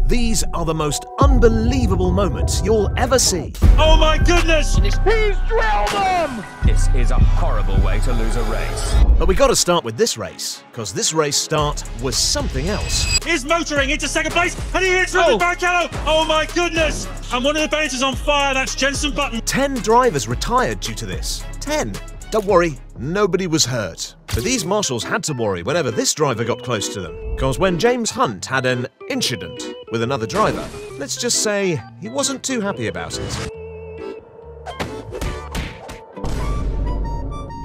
These are the most unbelievable moments you'll ever see. Oh my goodness! He's drilled him! This is a horrible way to lose a race. But we got to start with this race, because this race start was something else. He's motoring into second place, and he hits Robert Barrichello! Oh my goodness! And one of the bases on fire, that's Jenson Button. 10 drivers retired due to this. 10. Don't worry, nobody was hurt. But these marshals had to worry whenever this driver got close to them, because when James Hunt had an incident with another driver, let's just say he wasn't too happy about it.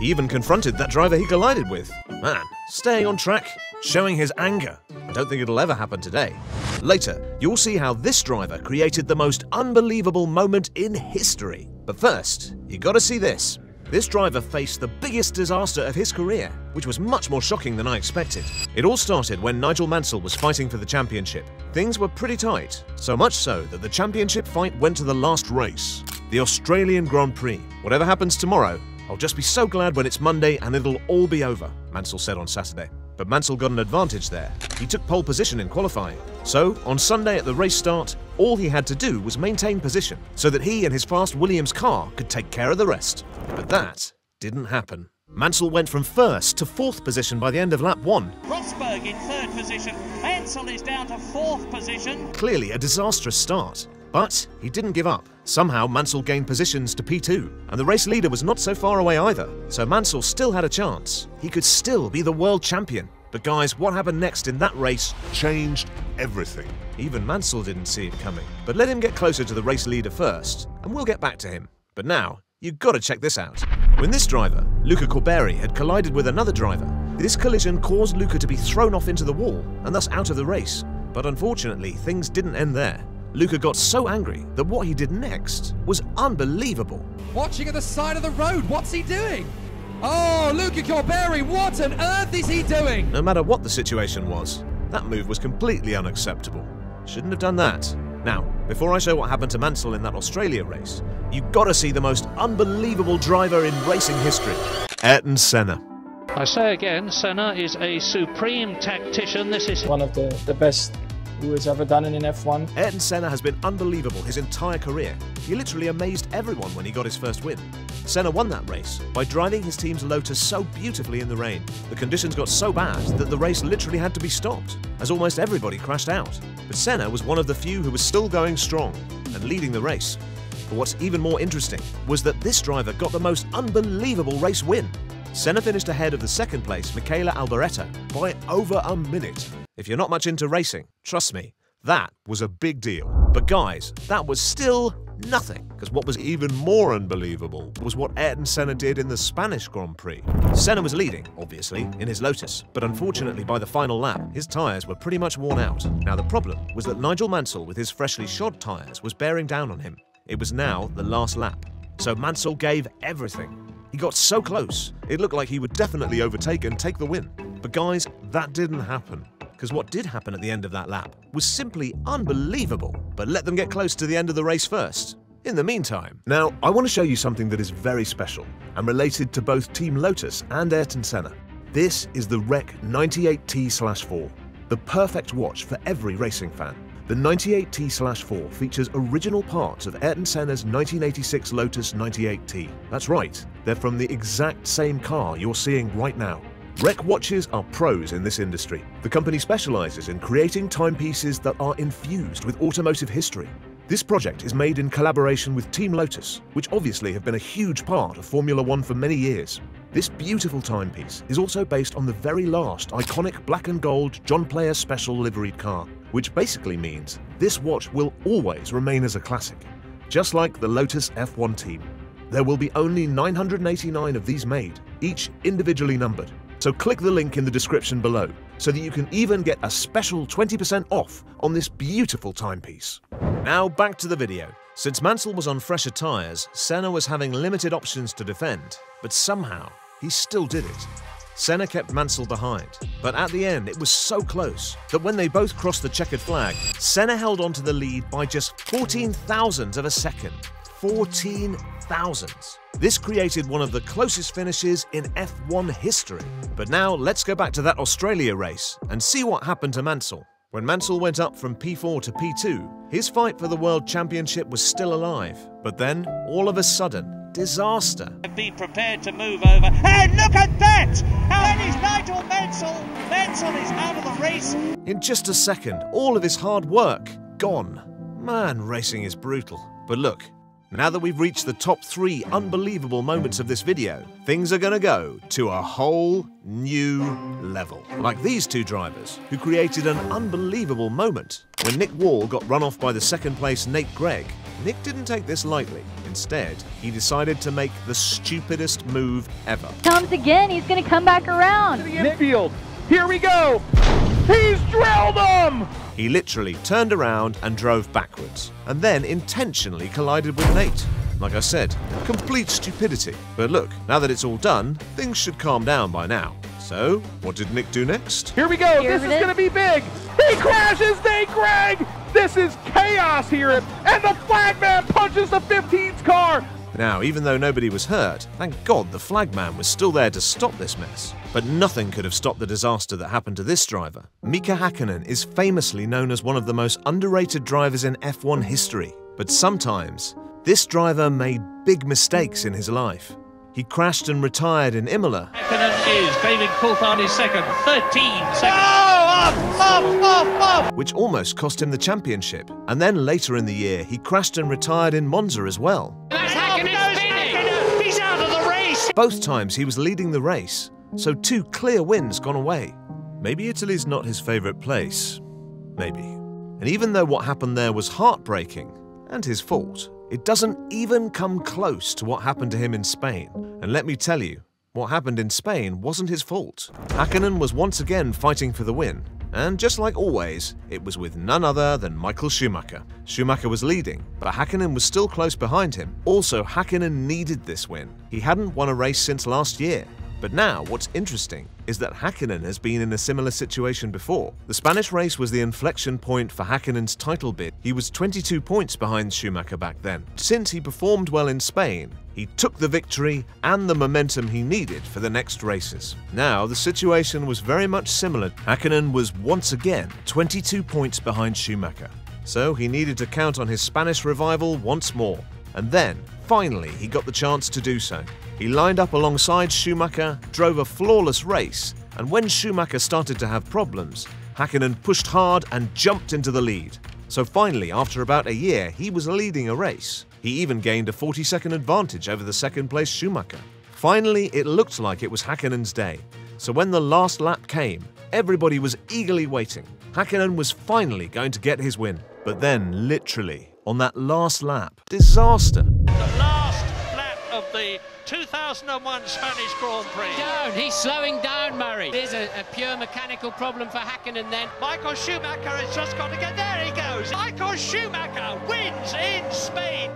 He even confronted that driver he collided with. Man, staying on track, showing his anger. I don't think it'll ever happen today. Later, you'll see how this driver created the most unbelievable moment in history. But first, you gotta see this. This driver faced the biggest disaster of his career, which was much more shocking than I expected. It all started when Nigel Mansell was fighting for the championship. Things were pretty tight, so much so that the championship fight went to the last race, the Australian Grand Prix. Whatever happens tomorrow, I'll just be so glad when it's Monday and it'll all be over, Mansell said on Saturday. But Mansell got an advantage there. He took pole position in qualifying. So, on Sunday at the race start, all he had to do was maintain position so that he and his fast Williams car could take care of the rest. But that didn't happen. Mansell went from 1st to 4th position by the end of lap 1. Rosberg in 3rd position. Mansell is down to 4th position. Clearly a disastrous start. But he didn't give up. Somehow Mansell gained positions to P2, and the race leader was not so far away either. So Mansell still had a chance. He could still be the world champion. But guys, what happened next in that race changed everything. Even Mansell didn't see it coming. But let him get closer to the race leader first, and we'll get back to him. But now, you've got to check this out. When this driver, Luca Corberi, had collided with another driver, this collision caused Luca to be thrown off into the wall, and thus out of the race. But unfortunately, things didn't end there. Luca got so angry that what he did next was unbelievable. Watching at the side of the road, what's he doing? Oh, Luca Corberi, what on earth is he doing? No matter what the situation was, that move was completely unacceptable. Shouldn't have done that. Now, before I show what happened to Mansell in that Australia race, you've got to see the most unbelievable driver in racing history, Ayrton Senna. I say again, Senna is a supreme tactician. This is one of the best who has ever done it in F1. Ayrton Senna has been unbelievable his entire career. He literally amazed everyone when he got his first win. Senna won that race by driving his team's Lotus so beautifully in the rain. The conditions got so bad that the race literally had to be stopped, as almost everybody crashed out. But Senna was one of the few who was still going strong and leading the race. But what's even more interesting was that this driver got the most unbelievable race win. Senna finished ahead of the second place Michele Alboreto by over a minute. If you're not much into racing, trust me, that was a big deal. But guys, that was still nothing, because what was even more unbelievable was what Ayrton Senna did in the Spanish Grand Prix. Senna was leading, obviously, in his Lotus, but unfortunately by the final lap, his tyres were pretty much worn out. Now the problem was that Nigel Mansell with his freshly shod tyres was bearing down on him. It was now the last lap, so Mansell gave everything. He got so close, it looked like he would definitely overtake and take the win. But guys, that didn't happen. Because what did happen at the end of that lap was simply unbelievable. But let them get close to the end of the race first. In the meantime, now I want to show you something that is very special and related to both Team Lotus and Ayrton Senna. This is the REC 98T/4, the perfect watch for every racing fan. The 98T/4 features original parts of Ayrton Senna's 1986 Lotus 98T. That's right, they're from the exact same car you're seeing right now. REC watches are pros in this industry. The company specializes in creating timepieces that are infused with automotive history. This project is made in collaboration with Team Lotus, which obviously have been a huge part of Formula One for many years. This beautiful timepiece is also based on the very last iconic black and gold John Player Special liveried car, which basically means this watch will always remain as a classic, just like the Lotus F1 team. There will be only 989 of these made, each individually numbered. So click the link in the description below so that you can even get a special 20% off on this beautiful timepiece. Now back to the video. Since Mansell was on fresher tyres, Senna was having limited options to defend, but somehow he still did it. Senna kept Mansell behind, but at the end it was so close that when they both crossed the checkered flag, Senna held on to the lead by just 14 thousandths of a second. 14 thousandths. This created one of the closest finishes in F1 history. But now let's go back to that Australia race and see what happened to Mansell. When Mansell went up from P4 to P2, his fight for the World Championship was still alive. But then, all of a sudden, disaster. Be prepared to move over. And look at that! And it's Nigel Mansell. Mansell is out of the race. In just a second, all of his hard work gone. Man, racing is brutal. But look, now that we've reached the top 3 unbelievable moments of this video, things are gonna go to a whole new level. Like these two drivers, who created an unbelievable moment. When Nick Wall got run off by the second place Nate Gregg, Nick didn't take this lightly. Instead, he decided to make the stupidest move ever. Comes again, he's gonna come back around. To the infield, here we go! He's drilled him! He literally turned around and drove backwards, and then intentionally collided with Nate. Like I said, complete stupidity. But look, now that it's all done, things should calm down by now. So, what did Nick do next? Here we go, this is gonna be big! He crashes Nate Gregg! This is chaos here, and the flagman punches the 15's car! Now, even though nobody was hurt, thank God the flagman was still there to stop this mess. But nothing could have stopped the disaster that happened to this driver. Mika Hakkinen is famously known as one of the most underrated drivers in F1 history. But sometimes, this driver made big mistakes in his life. He crashed and retired in Imola. Hakkinen is David Coulthard is second, 13 seconds. Which almost cost him the championship. And then later in the year, he crashed and retired in Monza as well. He's out of the race. Both times he was leading the race, so 2 clear wins gone away. Maybe Italy's not his favourite place. Maybe. And even though what happened there was heartbreaking, and his fault, it doesn't even come close to what happened to him in Spain. And let me tell you, what happened in Spain wasn't his fault. Hakkinen was once again fighting for the win. And just like always, it was with none other than Michael Schumacher. Schumacher was leading, but Hakkinen was still close behind him. Also, Hakkinen needed this win. He hadn't won a race since last year. But now, what's interesting is that Hakkinen has been in a similar situation before. The Spanish race was the inflection point for Hakkinen's title bid. He was 22 points behind Schumacher back then. Since he performed well in Spain, he took the victory and the momentum he needed for the next races. Now, the situation was very much similar. Hakkinen was once again 22 points behind Schumacher. So he needed to count on his Spanish revival once more. And then, finally, he got the chance to do so. He lined up alongside Schumacher, drove a flawless race, and when Schumacher started to have problems, Hakkinen pushed hard and jumped into the lead. So finally, after about a year, he was leading a race. He even gained a 40-second advantage over the second-place Schumacher. Finally, it looked like it was Hakkinen's day. So when the last lap came, everybody was eagerly waiting. Hakkinen was finally going to get his win. But then, literally, on that last lap, disaster. The last lap of the 2001 Spanish Grand Prix. Down, he's slowing down, Murray. There's a pure mechanical problem for Hakkinen then. Michael Schumacher has just got to get there. He goes. Michael Schumacher wins in Spain.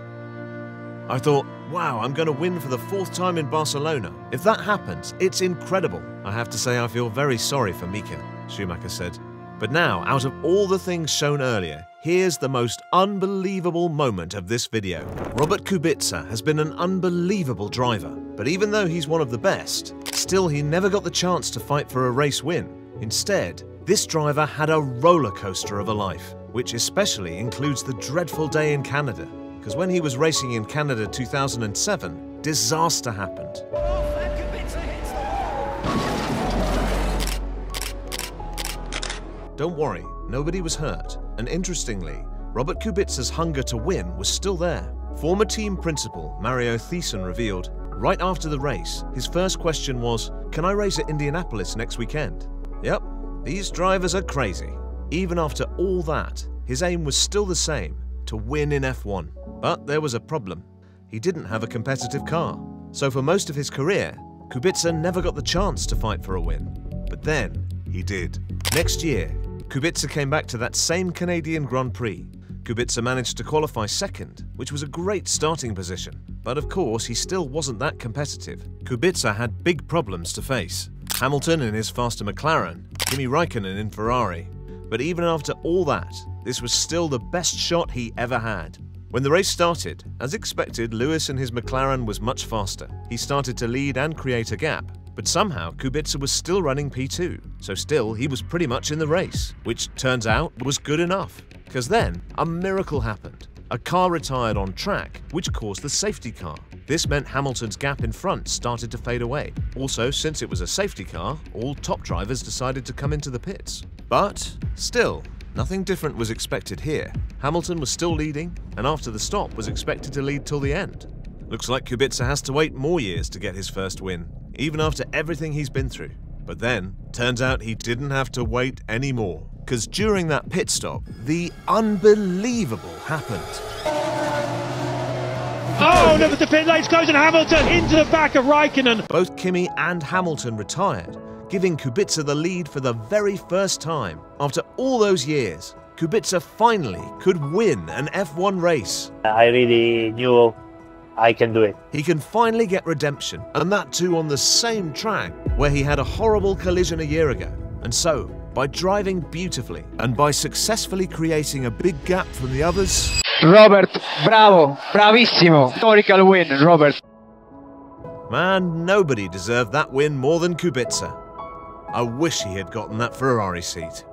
I thought, wow, I'm going to win for the 4th time in Barcelona. If that happens, it's incredible. I have to say I feel very sorry for Mika, Schumacher said. But now, out of all the things shown earlier, here's the most unbelievable moment of this video. Robert Kubica has been an unbelievable driver, but even though he's one of the best, still he never got the chance to fight for a race win. Instead, this driver had a roller coaster of a life, which especially includes the dreadful day in Canada. Because when he was racing in Canada 2007, disaster happened. Don't worry, nobody was hurt. And interestingly, Robert Kubica's hunger to win was still there. Former team principal Mario Thiessen revealed, right after the race, his first question was, "Can I race at Indianapolis next weekend?" Yep, these drivers are crazy. Even after all that, his aim was still the same, to win in F1. But there was a problem. He didn't have a competitive car. So for most of his career, Kubica never got the chance to fight for a win. But then, he did. Next year, Kubica came back to that same Canadian Grand Prix. Kubica managed to qualify second, which was a great starting position. But of course, he still wasn't that competitive. Kubica had big problems to face. Hamilton in his faster McLaren, Kimi Raikkonen in Ferrari. But even after all that, this was still the best shot he ever had. When the race started, as expected, Lewis in his McLaren was much faster. He started to lead and create a gap. But somehow Kubica was still running P2, so still he was pretty much in the race, which turns out was good enough. Because then a miracle happened. A car retired on track, which caused the safety car. This meant Hamilton's gap in front started to fade away. Also, since it was a safety car, all top drivers decided to come into the pits. But still, nothing different was expected here. Hamilton was still leading, and after the stop was expected to lead till the end. Looks like Kubica has to wait more years to get his first win, even after everything he's been through. But then, turns out he didn't have to wait anymore, because during that pit stop, the unbelievable happened. Oh, look at the pit lanes closing. Hamilton into the back of Raikkonen. Both Kimi and Hamilton retired, giving Kubica the lead for the very first time. After all those years, Kubica finally could win an F1 race. I really knew I can do it. He can finally get redemption, and that too on the same track where he had a horrible collision a year ago. And so, by driving beautifully and by successfully creating a big gap from the others... Robert, bravo, bravissimo, historical win, Robert. Man, nobody deserved that win more than Kubica. I wish he had gotten that Ferrari seat.